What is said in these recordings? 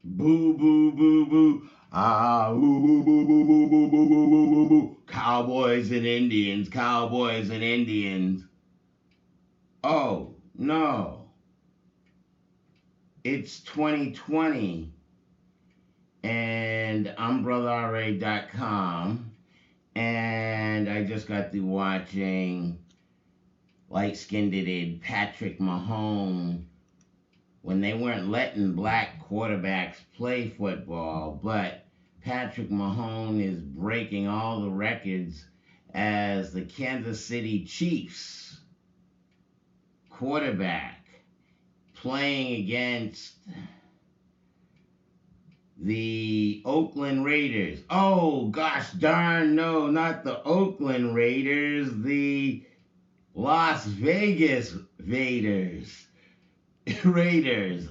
Boo, boo, boo, boo. Ah, boo, boo, boo, boo, boo, boo, boo, boo, boo, boo, boo. Cowboys and Indians, cowboys and Indians. Oh, no. It's 2020 and I'm brotherra.com and I just got through watching light skinned Patrick Mahomes when they weren't letting black quarterbacks play football, but Patrick Mahomes is breaking all the records as the Kansas City Chiefs quarterback playing against the Oakland Raiders. Oh, gosh darn, no, not the Oakland Raiders, the Las Vegas Raiders. Raiders.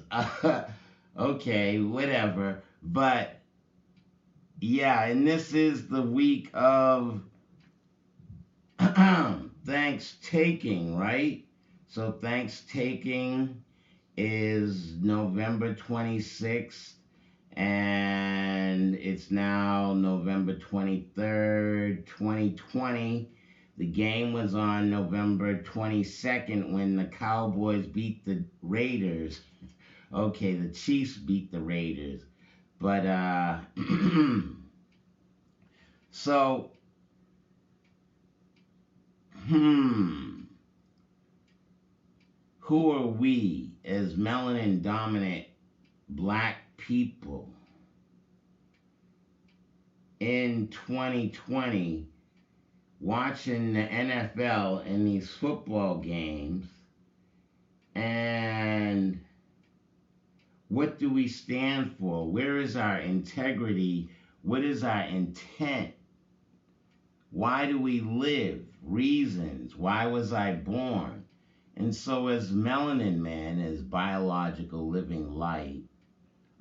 Okay, whatever. But yeah, and this is the week of Thanksgiving, right? So Thanksgiving is November 26th, and it's now November 23rd, 2020. The game was on November 22nd when the Cowboys beat the Raiders. Okay, the Chiefs beat the Raiders. But, so, hmm, who are we as melanin dominant black people in 2020 watching the NFL and these football games, and what do we stand for? Where is our integrity? What is our intent? Why do we live? Reasons. Why was I born? And so, as melanin man, as biological living light,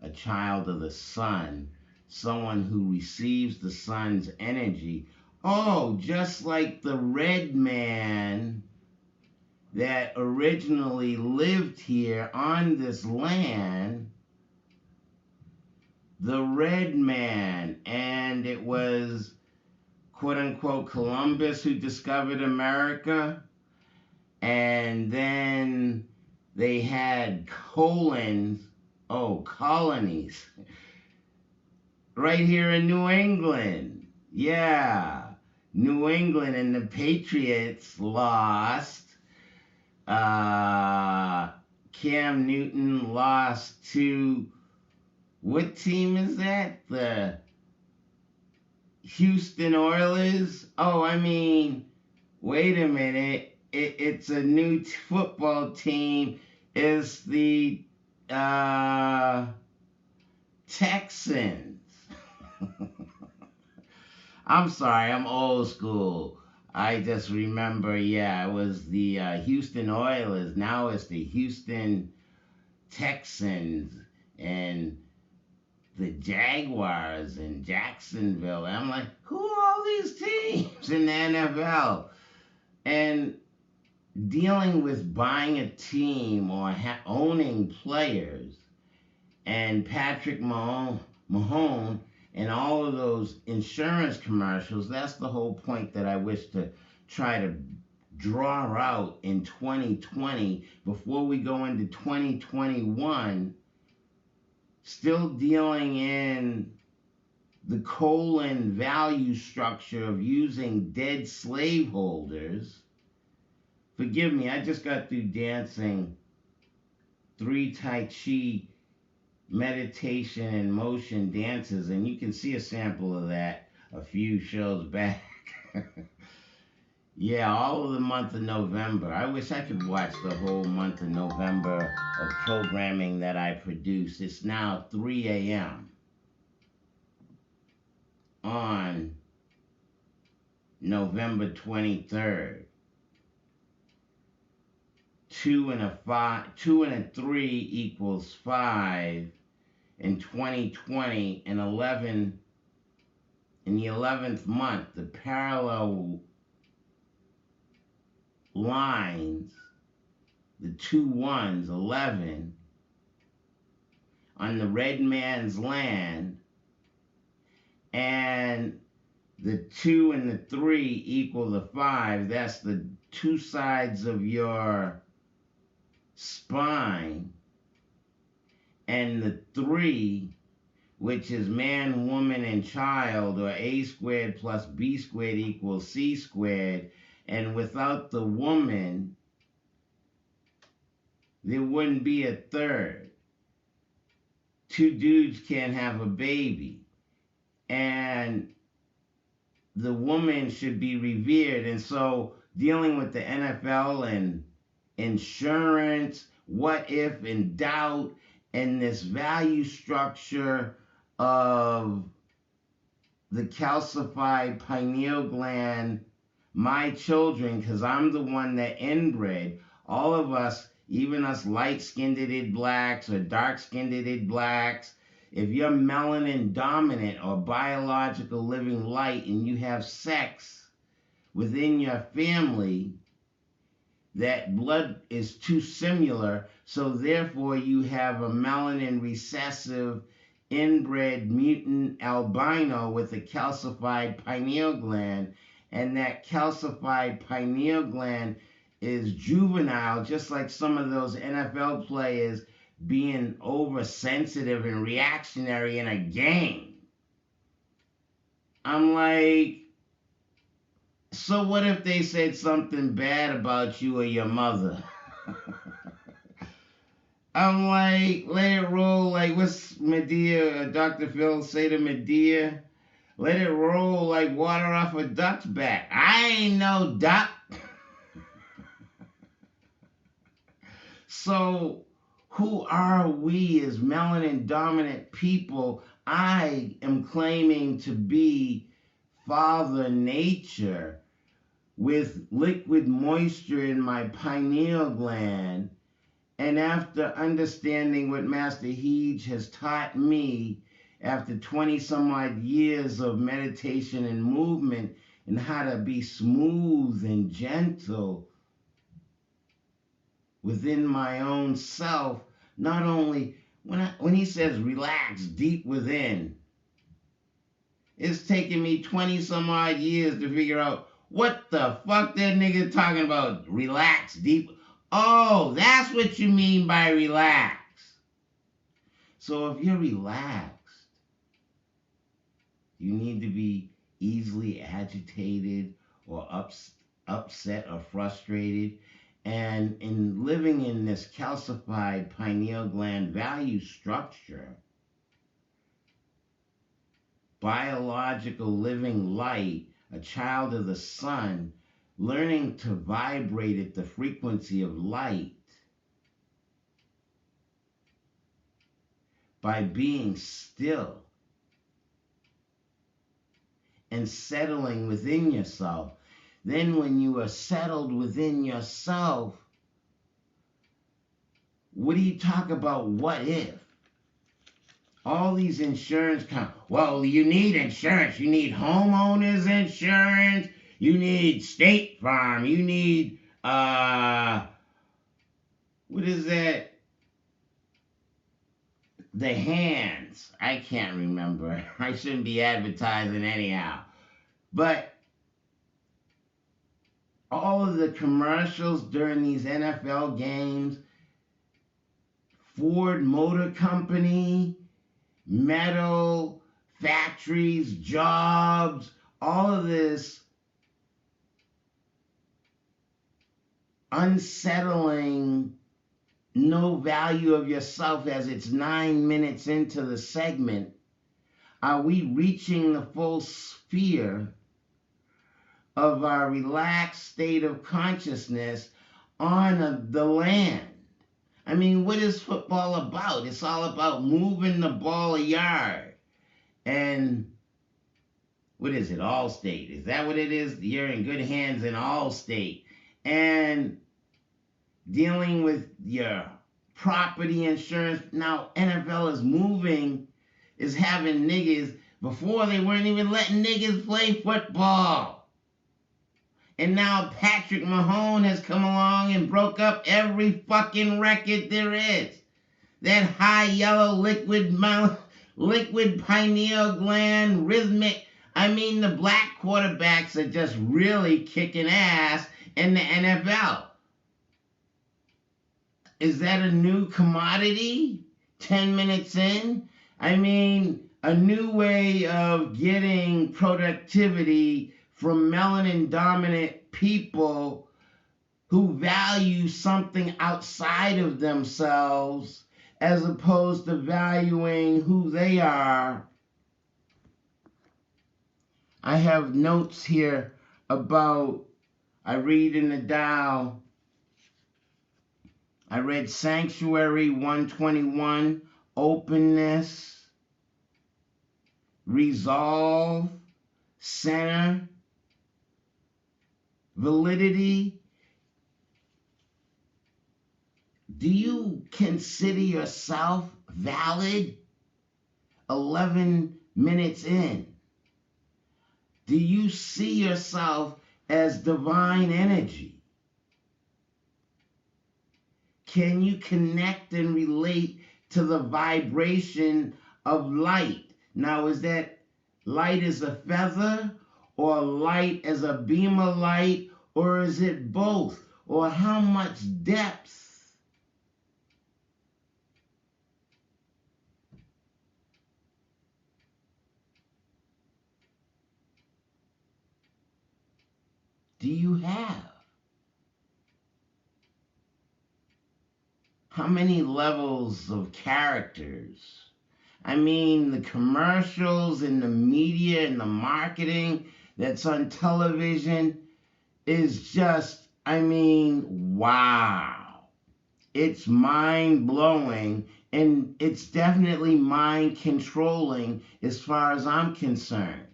a child of the sun, someone who receives the sun's energy, oh, just like the red man that originally lived here on this land, the red man, and it was quote unquote Columbus who discovered America, and then they had colonies right here in New England. Yeah, New England, and the Patriots lost. Cam Newton lost to, what team is that? The Houston Oilers? Oh, I mean, wait a minute. It's a new football team. It's the uh, Texans. I'm sorry, I'm old school. I just remember, yeah, it was the Houston Oilers. Now it's the Houston Texans and the Jaguars in Jacksonville. And I'm like, who are all these teams in the NFL? And dealing with buying a team or owning players and Patrick Mahomes and all of those insurance commercials, that's the whole point that I wish to try to draw out in 2020 before we go into 2021, still dealing in the colon value structure of using dead slaveholders. Forgive me, I just got through dancing 3 Tai Chi meditation and motion dances, and you can see a sample of that a few shows back. Yeah, all of the month of November. I wish I could watch the whole month of November of programming that I produce. It's now 3 a.m. on November 23rd. 2 and a 3 equals 5 in 2020, and 11 in the 11th month. The parallel lines, the two ones, 11, on the red man's land, and the 2 and the 3 equal the 5. That's the two sides of your spine. And the 3, which is man, woman, and child, or A squared plus B squared equals C squared. And without the woman, there wouldn't be a third. Two dudes can't have a baby. And the woman should be revered. And so dealing with the NFL and insurance, what if and doubt, and this value structure of the calcified pineal gland, my children, because I'm the one that inbred, all of us, even us light-skinned blacks or dark-skinned blacks, if you're melanin dominant or biological living light and you have sex within your family, that blood is too similar, so therefore you have a melanin recessive inbred mutant albino with a calcified pineal gland, and that calcified pineal gland is juvenile, just like some of those NFL players being oversensitive and reactionary in a game. I'm like, so what if they said something bad about you or your mother? I'm like, let it roll. Like, what's Medea, Dr. Phil say to Medea? Let it roll like water off a duck's back. I ain't no duck. So, who are we as melanin dominant people? I am claiming to be Father Nature with liquid moisture in my pineal gland. And after understanding what Master Heej has taught me after 20 some odd years of meditation and movement, and how to be smooth and gentle within my own self, not only when he says relax deep within, it's taken me 20 some odd years to figure out what the fuck that nigga talking about. Relax deep. Oh, that's what you mean by relax. So if you're relaxed, you need to be easily agitated or upset or frustrated. And in living in this calcified pineal gland value structure, biological living light, a child of the sun, learning to vibrate at the frequency of light by being still and settling within yourself. Then when you are settled within yourself, what do you talk about what if? All these insurance well, you need insurance. You need homeowners insurance. You need State Farm. You need, what is that? The Hands. I can't remember. I shouldn't be advertising anyhow. But all of the commercials during these NFL games, Ford Motor Company, metal, factories, jobs, all of this unsettling, no value of yourself as it's 9 minutes into the segment. Are we reaching the full sphere of our relaxed state of consciousness on the land? I mean, what is football about? It's all about moving the ball a yard. And what is it? Allstate. Is that what it is? You're in good hands in Allstate. And dealing with your property insurance. Now, NFL is moving, is having niggas. Before, they weren't even letting niggas play football. And now Patrick Mahomes has come along and broke up every fucking record there is. that high yellow liquid pineal gland, rhythmic. I mean, the black quarterbacks are just really kicking ass in the NFL. Is that a new commodity 10 minutes in? I mean, a new way of getting productivity from melanin dominant people who value something outside of themselves as opposed to valuing who they are. I have notes here about, I read in the Tao, I read Sanctuary 121, openness, resolve, center, validity. Do you consider yourself valid 11 minutes in? Do you see yourself as divine energy? Can you connect and relate to the vibration of light? Now, is that light as a feather, or light as a beam of light, or is it both? Or how much depth? Do you have? How many levels of characters? I mean, the commercials and the media and the marketing that's on television is just, I mean, wow. It's mind blowing, and it's definitely mind controlling as far as I'm concerned.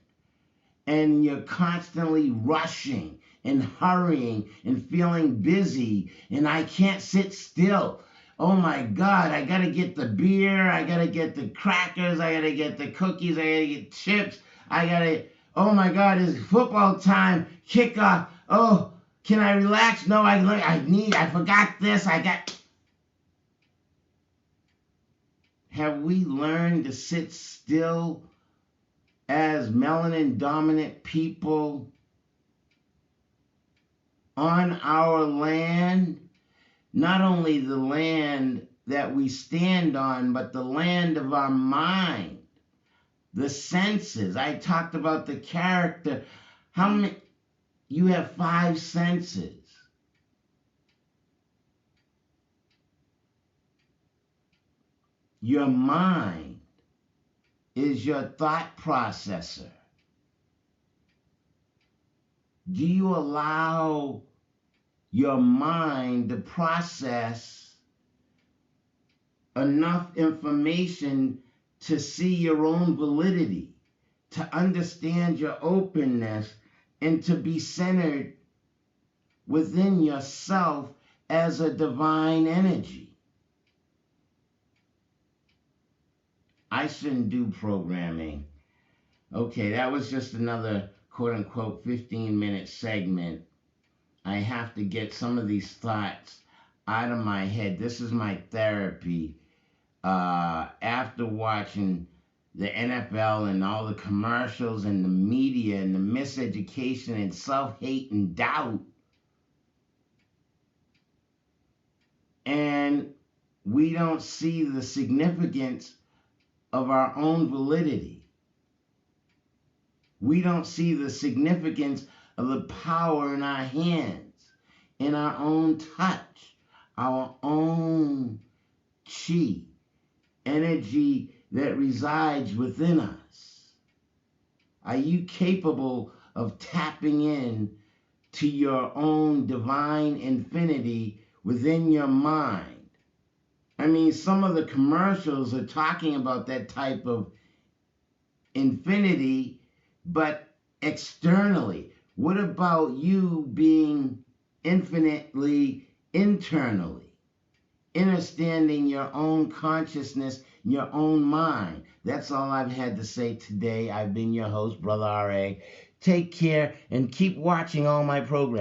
And you're constantly rushing and hurrying and feeling busy, and I can't sit still. Oh my God, I gotta get the beer, I gotta get the crackers, I gotta get the cookies, I gotta get chips, oh my God, it's football time, kickoff. Oh, can I relax? No, I forgot this, Have we learned to sit still as melanin dominant people on our land? Not only the land that we stand on, but the land of our mind, the senses. I talked about the character. How many? You have 5 senses. Your mind is your thought processor. Do you allow your mind to process enough information to see your own validity, to understand your openness, and to be centered within yourself as a divine energy? I shouldn't do programming. Okay, that was just another quote unquote 15-minute segment. I have to get some of these thoughts out of my head. This is my therapy. After watching the NFL and all the commercials and the media and the miseducation and self-hate and doubt, and we don't see the significance of our own validity. We don't see the significance of the power in our hands, in our own touch, our own chi, energy that resides within us. Are you capable of tapping in to your own divine infinity within your mind? I mean, some of the commercials are talking about that type of infinity, but externally. What about you being infinitely internally? Understanding your own consciousness, your own mind. That's all I've had to say today. I've been your host, Brother R.A. Take care and keep watching all my programs.